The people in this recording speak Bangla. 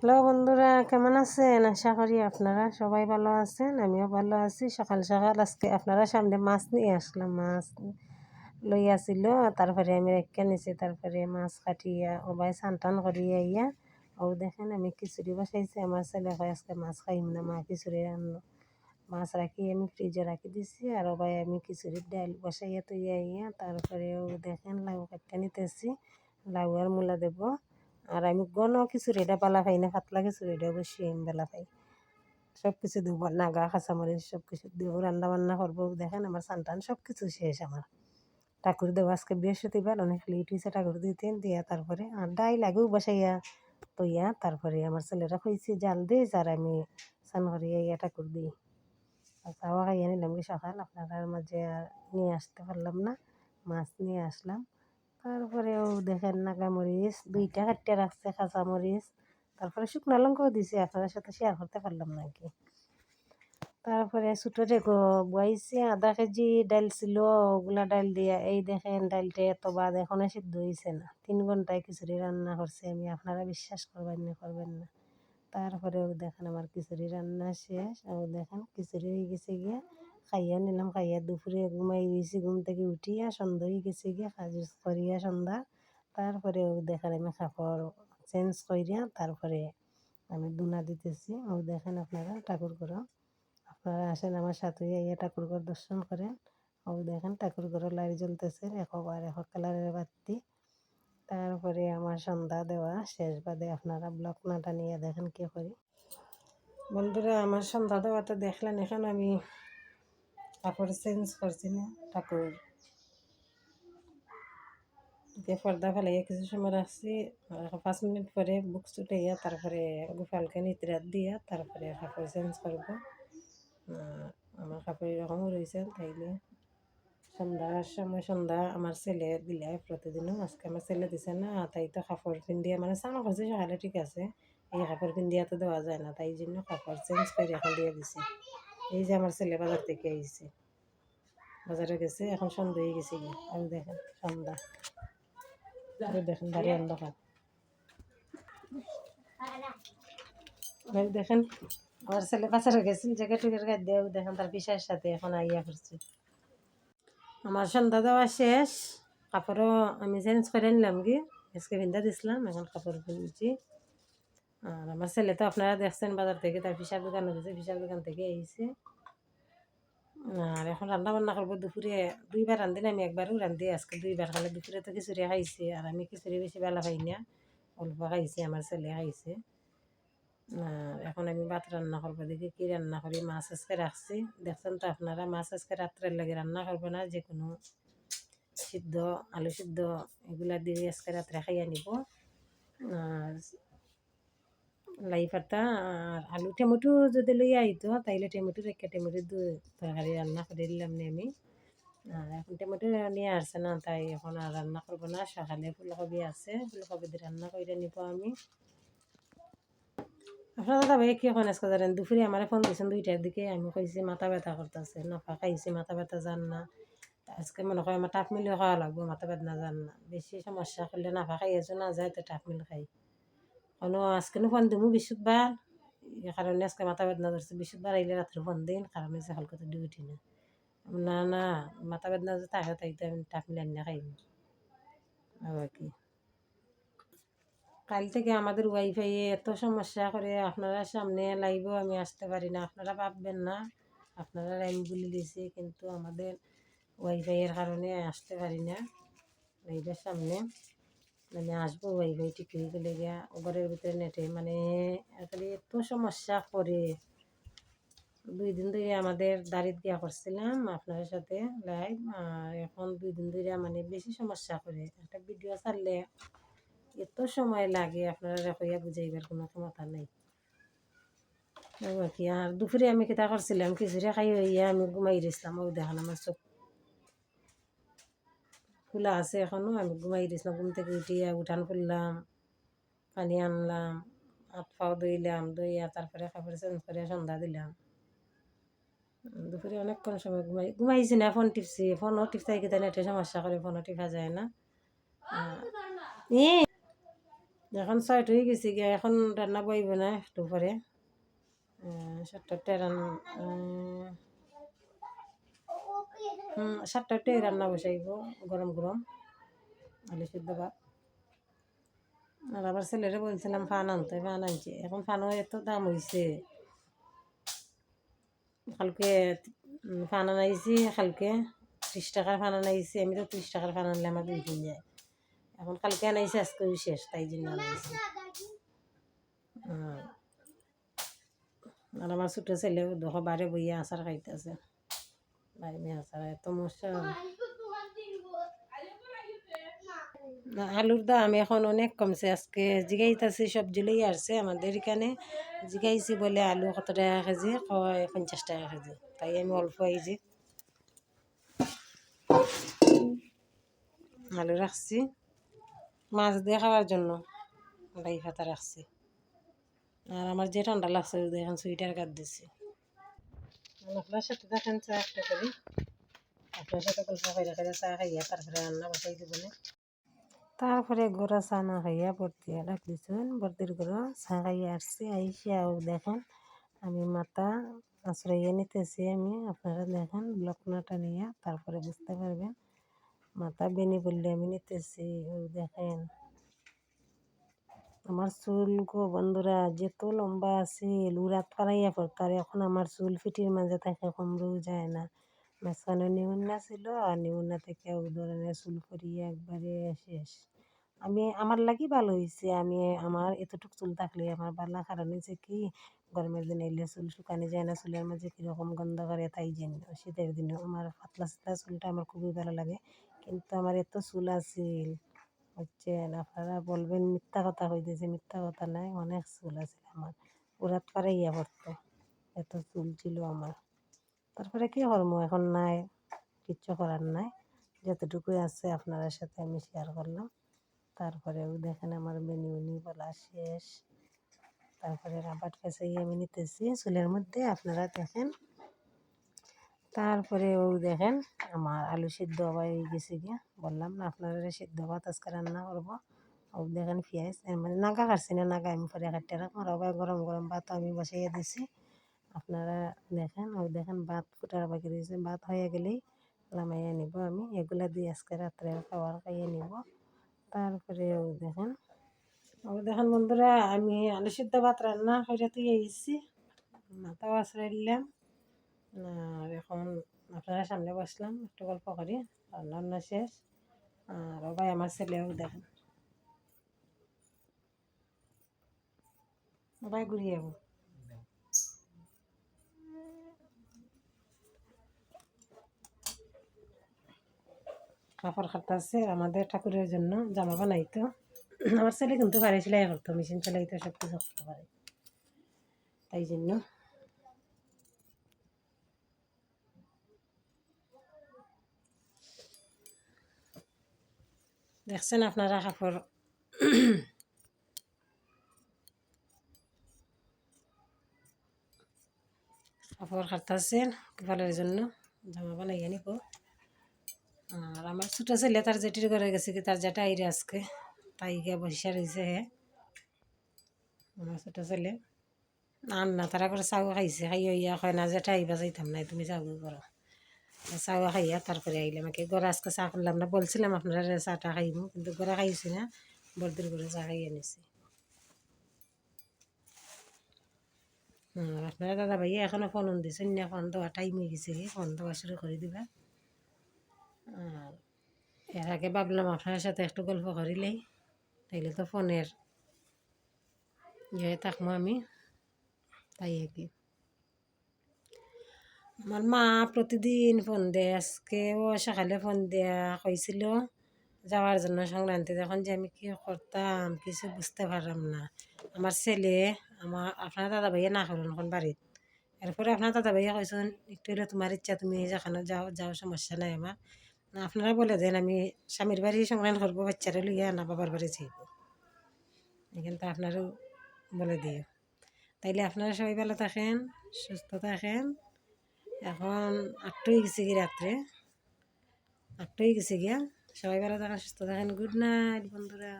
হ্যালো বন্ধুরা, কেমন আছেন? আশা করি আপনারা সবাই ভালো আছেন। আমিও ভালো আছি। সকাল সকাল আজকে আপনারা সামনে মাছ নিয়ে আসলাম। মাছ লইয়াছিল, তারপরে আমি রেখে নিছি। তারপরে মাছ কাটিয়া ওবাই স্নান টান করিয়া ইয়া ও দেখেন আমি খিচুড়ি বসাইছি। আমার ছেলে কয় আজকে মাছ খাইম না, মা খিচুড়ি রান্না। মাছ রাখি আমি ফ্রিজে রাখি দিছি, আর ওবাই আমি খিচুড়ির ডাল বসাইয়া তৈয়া ইয়া তারপরে ও দেখেন লাউ কাটতে নিতেছি, লাউ আর মূলা দেব। আর আমি ঘন খিচুড়িটা বালা খাই না, পাতলা খিচুড়িটা বেশি আমি বালা খাই। সব কিছু দেবো, নাগা কাঁচামরিচ সব কিছু দেবো, রান্না বান্না করবো। দেখেন আমার সানটান সব কিছু শেষ আমার। ঠাকুর দেবো আজকে বৃহস্পতিবার, অনেক লেট হয়েছে ঠাকুর দিতে দিয়া। তারপরে আর ডাইল আগেও বসাইয়া তৈয়া তারপরে আমার ছেলেরা খুঁজছি জাল দিই, আর আমি স্নান করিয়া ইয়া ঠাকুর দিই। চাওয়া খাইয়া নিলাম কি সকাল, আপনার মাঝে আর নিয়ে আসতে পারলাম না। মাছ নিয়ে আসলাম। তারপরেও দেখেন নাগামরিচ দুইটা কাটিয়ে রাখছে, কাঁচামরিচ, তারপরে শুকনো লঙ্কাও দিছে, আপনাদের সাথে শেয়ার করতে পারলাম না কি। তারপরে ছোটো রেখো বয়াইছে, আধা কেজি ডাল ছিল, ওগুলা ডাল দিয়া এই দেখেন ডালটা এত বাদ এখনো সিদ্ধ হয়েছে না। 3 ঘন্টায় খিচুড়ি রান্না করছে আমি, আপনারা বিশ্বাস করবেন না। তারপরেও দেখেন আমার খিচুড়ি রান্না শেষ। ও দেখেন খিচুড়ি হয়ে গেছে গিয়া, খাইয়া নিলাম। খাইয়া দুপুরে ঘুমাই দিয়েছি, ঘুম থেকে উঠিয়া সন্ধ্যা হয়ে গেছে গিয়া, কাজ করিয়া সন্ধ্যা। তারপরেও দেখেন আমি কাপড় চেঞ্জ করিয়া তারপরে আমি দুনা দিতেছি। ও দেখেন আপনারা ঠাকুর ঘর, আপনারা আসেন আমার সাথে ইয়ে ঠাকুর ঘর দর্শন করেন। ও দেখেন ঠাকুর ঘর লাইট জ্বলতেছে, একবার এক কালারের বাতি। তারপরে আমার সন্ধ্যা দেওয়া শেষ বাদে আপনারা ব্লক নাটা নিয়ে দেখেন কি করি। বন্ধুরা আমার সন্ধ্যা দেওয়াতে দেখলেন, এখন আমি কাপড় চেঞ্জ করছি না, ঠাকুর দিয়ে পর্দা ফেলাইয়া কিছু সময় রাখছি। 5 মিনিট পরে বুক ছুটাইয়া তারপরে গোপালকে নিতরাত দিয়া তারপরে কাপড় চেঞ্জ করব। আমার কাপড় এরকমও রয়েছে। তাইলে সন্ধ্যার সময় সন্ধ্যা আমার ছেলে দিলে প্রতিদিনও, আজকে আমার ছেলে দিছে না, তাই তো কাপড় পিন্দিয়া মানে স্নান করছে সকালে, ঠিক আছে, এই কাপড় পিন্দিয়া তো দেওয়া যায় না, তাই জন্য কাপড় চেঞ্জ করে এখন দিয়ে দিছে। এই যে আমার ছেলে বাজার থেকে আইছে, বাজারে গেছে, এখন সন্ধ্যা হয়ে গেছে গিয়ে। আমি দেখেন সন্ধ্যা, দেখেন বাড়ি অন্ধকার। দেখেন আমার ছেলে বাজারে গেছিল, জ্যাকেট টুকেট গায়ে দিয়ে দেখেন তার পিসার সাথে এখন আইয়া করছে। আমার সন্ধ্যা দেওয়া শেষ, কাপড়ও আমি চেঞ্জ করে নিলাম কি, আজকে পিন্ধা দিছিলাম, এখন কাপড় কিনছি। আর আমার ছেলে তো আপনারা দেখছেন বাজার থেকে, তার পিসার দোকানে গেছে, পিসার দোকান থেকে আইছে। আর এখন রান্না বান্না করবো। দুপুরে 2বার রান্ধি না আমি, একবারও রান্ধি, আজকে 2বার। খালে দুপুরে তো খিচুড়ি খাইছে, আর আমি খিচুড়ি বেশি ভালো খাই না, অল্প খাইছে, আমার ছেলে খাইছে। আর এখন আমি ভাত রান্না করবো, দেখি কী রান্না করি। মাছ আজকে রাখছি, দেখছেন তো আপনারা, মাছ আজকে রাত্রের লাগে রান্না করবো না, যে কোনো সিদ্ধ, আলু সিদ্ধ এগুলা দিয়ে আজকে রাত্রে খাইয়া নিব। আর লাই পাতা আর আলু টমেটো যদি লইয়া আইতো তাইলে টমেটো রেখে টমেটো তরকারি রান্না করে দিলাম নি আমি। আর এখন টমেটো নিয়ে আসছে না, তাই এখন আর রান্না করবো না। সকালে ফুলকপি আছে, ফুলকপি দিয়ে রান্না করে নিব আমি। আপনারা দাদা ভাই কি এখন আজকে জানেন, দুপুরে আমার ফোন দিয়েছেন 2টার দিকে, আমি কইছি মাথা ব্যথা করতেছে, নাফা খাইছি, মাথা ব্যথা যান না। আজকে মনে হয় আমার টাক মিলিয়ে খাওয়া লাগবো, মাথা ব্যথা যান না। বেশি সমস্যা করলে নাফা খাইয়েছো না যায়, তো টাক মিল খাই। আজকে ফোন দিমু বৃহস্পতিবার, এই কারণে আজকে মাথা বেদনা ধরছে। বৃহস্পতিবার আইলে রাত্রে ফোন দিন, কারণ হচ্ছে হালকাতে ডিউটি না। না না, মাথা বেদনা যে থাকে তাই তো আমি টাক মিলান না খাইব। আবার কি কাল থেকে আমাদের ওয়াইফাই এত সমস্যা করে, আপনারা সামনে লাইভও আমি আসতে পারি না। আপনারা ভাববেন না আপনারা লাইন বলে দিয়েছি, কিন্তু আমাদের ওয়াইফাইয়ের কারণে আসতে পারি না লাইভের সামনে। মানে আসবো ওয়াইফাই ঠিক হয়ে গেলে গিয়া, ঘরের ভিতরে নেটে মানে এত সমস্যা করে। 2 দিন ধরে আমাদের দাঁড়িয়ে গিয়া করছিলাম আপনার সাথে লাইভ, আর এখন 2 দিন ধরে মানে বেশি সমস্যা করে। একটা ভিডিও ছাড়লে এত সময় লাগে, আপনারা রেখইয়া বুঝাইবার কোনো ক্ষমতা নাই। কি আর দুপুরে আমি কিতা করছিলাম, খিচুড়ি খাই হইয়া আমি ঘুমাই দিয়েছিলাম। ওই দেখেন আমার চোখ খোলা আছে এখনও, আমি ঘুমাই দিয়েছিলাম। ঘুম থেকে উঠিয়া উঠান খুললাম, পানি আনলাম, হাত পাও ধুইলাম, ধুইয়া তারপরে কাপড় চেঞ্জ করে সন্ধ্যা দিলাম। দুপুরে অনেকক্ষণ সময় ঘুমাইছি না, ফোন টিপছি। ফোনও টিপসাই কিতা নেটে সমস্যা করে, ফোনও টিপা যায় না। এখন 6টা হয়ে গেছে গিয়া, এখন রান্না বইব না একটু পরে। 7টায় রান্না 7টায় রান্না বসাইব, গরম গরম আলু সিদ্ধ ভাত। আর আবার ছেলেরে বলছিলাম ফান আনতে, ফান আনছে। এখন ফানও এত দাম হয়েছে। কালকে ফান আনাইছি, কালকে 30 টাকার ফান আনাইছি। আমি তো 30 টাকার ফান আনলে আমার 2 দিন যায়। এখন কালকে আনাইছি, আজকেও শেষ, তাই জন্য আনাইছি। আর আমার ছোটো ছেলেও দেখো বারে বইয়া আচার খাইতেছে। বাইমে আচার এত মশা। আলুর দাম এখন অনেক কমছে। আজকে জিগাইতেছি, সবজি লই আসছে আমাদের এখানে। জিগাইছি বলে আলু কত টাকা কেজি, কয় 50 টাকা কেজি। তাই আমি অল্প আইছি আলু রাখছি মাছ দিয়ে খাওয়ার জন্য, লাই পাতা রাখছি। আর আমার যে ঠান্ডা লাগছে এখন সুইটার কাট দিছি। আপনার সাথে দেখেন চা একটা করি, আপনার সাথে গল্প করে করে চা খাইয়া তারপরে রান্না বসাই দেবেন। তারপরে গোড়া চা না খাইয়া বর্তি রাখলিছুন, বর্তির গোড়া চা খাইয়া আসছি। আইসিয়াও দেখেন আমি মাথা আশ্রইয়া নিতেছি। আমি আপনারা দেখেন ব্লকনাটা নিয়ে তারপরে বুঝতে পারবেন। মাথা বেনি বললে আমি নিতেছি। দেখেন আমার চুল গো বন্ধুরা যেত লম্বা আছিল, উড়াত পারাইয়া পড়তো। আর এখন আমার চুল ফিটির মাঝে থাকে, কমরেও যায় না। মাঝখানে নিউন্না ছিল, আর নিউন্না থেকে ওই ধরনের চুল পরিয়ে একবারে শেষ। আমার লাগি ভালো হয়েছে, আমি আমার এতটুকু চুল থাকলে আমার ভালো। কারণ হচ্ছে কি, গরমের দিনে এলে চুল শুকানো যায় না, চুলের মাঝে কীরকম গন্ধ করে তাই জন্য। শীতের দিনে আমার পাতলা সাতলা চুলটা আমার খুবই ভালো লাগে। কিন্তু আমার এত চুল আছিল হচ্ছে, আপনারা বলবেন মিথ্যা কথা কইতেছে, মিথ্যা কথা নাই, অনেক চুল আছে আমার। উড়াত পারে ইয়া করতো, এত চুল ছিল আমার। তারপরে কি করবো, এখন নাই, কিচ্ছু করার নাই। যতটুকুই আছে আপনার সাথে আমি শেয়ার করলাম। তারপরেও দেখেন আমার বেনি বলা শেষ। তারপরে রাবার ফেসাই আমি নিতেছি চুলের মধ্যে, আপনারা দেখেন। তারপরেও দেখেন আমার আলু সিদ্ধ হয়ে গেছে গিয়া, বললাম না আপনারা সিদ্ধ ভাত আজকে রান্না করবো। ও দেখেন পেঁয়াজ মানে নাগা কাটছি না, নাগা আমি পরে কাটতে রাখবো। আর গরম গরম ভাত আমি বসাইয়ে দিছি। আপনারা দেখেন, ও দেখেন ভাত ফুটার বাকি দিয়েছে। ভাত হয়ে গেলেই নামাইয়া নিব আমি। এগুলা দিয়ে আজকে রাত্রে খাবার খাইয়ে নিব। তারপরে ও দেখেন বন্ধুরা, আমি আলু সিদ্ধ ভাত রান্না করে তুই এসেছি, মাথাও আশ্রয় দিলাম। আর এখন আপনারা সামনে বসলাম একটু গল্প করি। রান্না শেষ। আর ভাই আমার ছেলেও দেখেন, ভাই ঘুরিয়ে যাবো। কাপড় কাটতেছে আমাদের ঠাকুরের জন্য, জামা বানাইতো। আমার ছেলে কিন্তু পারে, সেলাই করতো, মেশিন চালাইতো, সব কিছু করতে পারে, তাই জন্য। দেখছেন আপনারা কাপড় কাপড় কাটতেছেন কপালের জন্য, জামা বানাইয়া নিব। আর আমার ছোটো ছেলে তার জেঠির ঘরে গেছে কি, তার জেঠা আইরে আজকে, তাই গিয়ে বসে রয়েছে হে আমার ছোটো ছেলে। আর না তারা করে চাও খাইছে, খাইয়া ইয়া কয় না জেঠা আইবা যাইতাম নাই, তুমি চাও করো। চাও খাইয়া তারপরে আইলাম। আমাকে গড়া আজকে চা করলাম না, বলছিলাম আপনারা চাটা খাইব, কিন্তু গড়া খাইছি না, বর্দির করে চা খাইয়ে নিছি। আপনারা দাদা ভাইয়া এখনো ফোন দিছেন না, ফোন দেওয়া টাইম হয়ে গেছে, ফোন দেওয়া শুরু করে দিবা। আর এর আগে ভাবলাম আপনার সাথে একটু গল্প করিলেই, তাইলে তো ফোনের ইয়ে থাকবো আমি, তাই আর কি। আমার মা প্রতিদিন ফোন দেয়, আজকেও সকালে ফোন দেয়া কইছিল যাওয়ার জন্য সংক্রান্তি। এখন যে আমি কী করতাম কিছু বুঝতে পারলাম না। আমার ছেলে, আপনার দাদা ভাইয়া না করুন এখন বাড়িত। এরপরে আপনার দাদা ভাইয়া কইসেন একটু হলে তোমার ইচ্ছা, তুমি যেখানে যাও যাও, সমস্যা নাই আমার। না আপনারা বলে দেন আমি স্বামীর বাড়ি সংক্রান্ত করবো, বাচ্চারা লইয়া না বাবার বাড়ি যাইব, কিন্তু আপনারও বলে দিও। তাইলে আপনারা সবাই ভালো থাকেন, সুস্থ থাকেন। এখন 8টা হয়ে গেছে কি রাত্রে, 8টা হয়ে গেছে গিয়া। সবাই ভালো থাকেন, সুস্থ থাকেন। গুড নাইট বন্ধুরা।